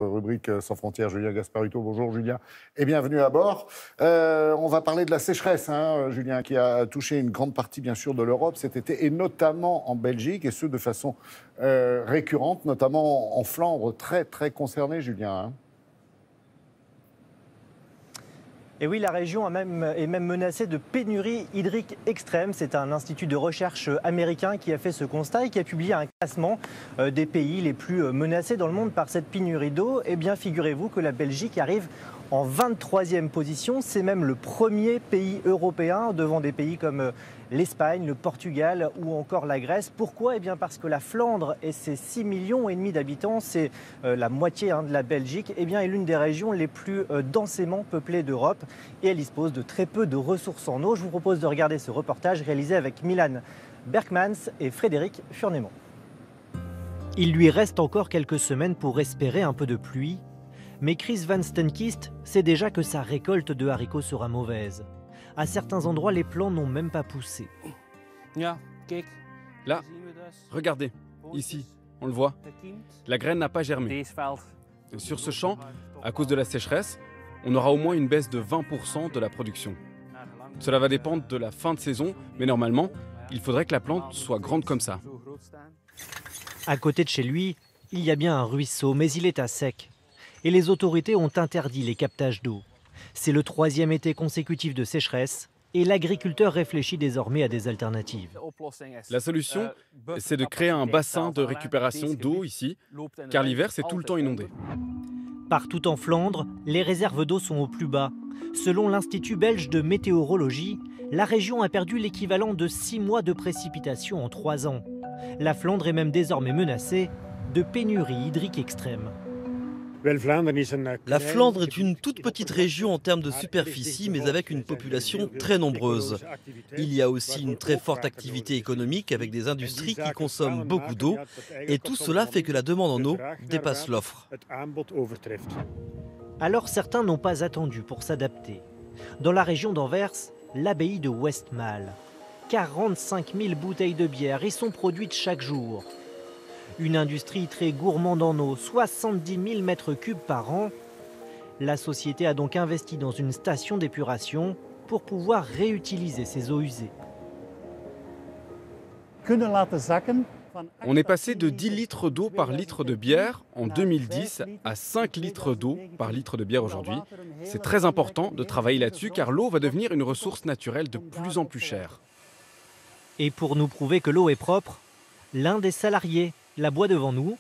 Rubrique Sans frontières, Julien Gasparuto. Bonjour Julien et bienvenue à bord. On va parler de la sécheresse, Julien, qui a touché une grande partie bien sûr de l'Europe cet été et notamment en Belgique et ce de façon récurrente, notamment en Flandre, très très concerné Julien. Et oui, la région est même menacée de pénurie hydrique extrême. C'est un institut de recherche américain qui a fait ce constat et qui a publié un classement des pays les plus menacés dans le monde par cette pénurie d'eau. Eh bien, figurez-vous que la Belgique arrive en 23e position. C'est même le premier pays européen devant des pays comme l'Espagne, le Portugal ou encore la Grèce. Pourquoi ? Eh bien parce que la Flandre et ses 6,5 millions d'habitants, c'est la moitié de la Belgique, eh bien, est l'une des régions les plus densément peuplées d'Europe et elle dispose de très peu de ressources en eau. Je vous propose de regarder ce reportage réalisé avec Milan Berkmans et Frédéric Furnémont. Il lui reste encore quelques semaines pour espérer un peu de pluie, mais Chris Van Stenkist sait déjà que sa récolte de haricots sera mauvaise. À certains endroits, les plants n'ont même pas poussé. Là, regardez, ici, on le voit, la graine n'a pas germé. Sur ce champ, à cause de la sécheresse, on aura au moins une baisse de 20% de la production. Cela va dépendre de la fin de saison, mais normalement, il faudrait que la plante soit grande comme ça. À côté de chez lui, il y a bien un ruisseau, mais il est à sec. Et les autorités ont interdit les captages d'eau. C'est le 3e été consécutif de sécheresse et l'agriculteur réfléchit désormais à des alternatives. La solution, c'est de créer un bassin de récupération d'eau ici, car l'hiver, c'est tout le temps inondé. Partout en Flandre, les réserves d'eau sont au plus bas. Selon l'Institut belge de météorologie, la région a perdu l'équivalent de 6 mois de précipitations en 3 ans. La Flandre est même désormais menacée de pénurie hydrique extrême. La Flandre est une toute petite région en termes de superficie, mais avec une population très nombreuse. Il y a aussi une très forte activité économique avec des industries qui consomment beaucoup d'eau, et tout cela fait que la demande en eau dépasse l'offre. Alors certains n'ont pas attendu pour s'adapter. Dans la région d'Anvers, l'abbaye de Westmalle. 45 000 bouteilles de bière y sont produites chaque jour. Une industrie très gourmande en eau, 70 000 mètres cubes par an. La société a donc investi dans une station d'épuration pour pouvoir réutiliser ces eaux usées. On est passé de 10 litres d'eau par litre de bière en 2010 à 5 litres d'eau par litre de bière aujourd'hui. C'est très important de travailler là-dessus car l'eau va devenir une ressource naturelle de plus en plus chère. Et pour nous prouver que l'eau est propre, l'un des salariés la boit devant nous.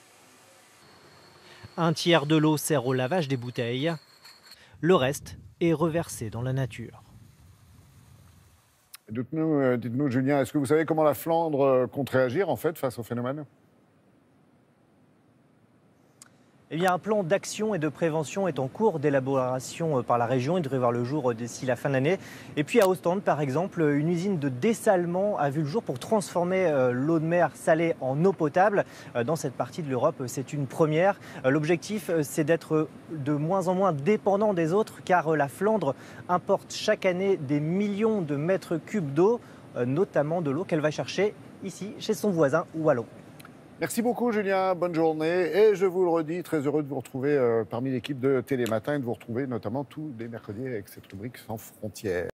Un tiers de l'eau sert au lavage des bouteilles. Le reste est reversé dans la nature. Dites-nous, Julien, est-ce que vous savez comment la Flandre compte réagir en fait face au phénomène ? Eh bien, un plan d'action et de prévention est en cours d'élaboration par la région. Il devrait voir le jour d'ici la fin de l'année. Et puis à Ostende, par exemple, une usine de dessalement a vu le jour pour transformer l'eau de mer salée en eau potable. Dans cette partie de l'Europe, c'est une première. L'objectif, c'est d'être de moins en moins dépendant des autres, car la Flandre importe chaque année des millions de mètres cubes d'eau, notamment de l'eau qu'elle va chercher ici, chez son voisin wallon. Merci beaucoup Julien, bonne journée et je vous le redis, très heureux de vous retrouver parmi l'équipe de Télématin et de vous retrouver notamment tous les mercredis avec cette rubrique Sans frontières.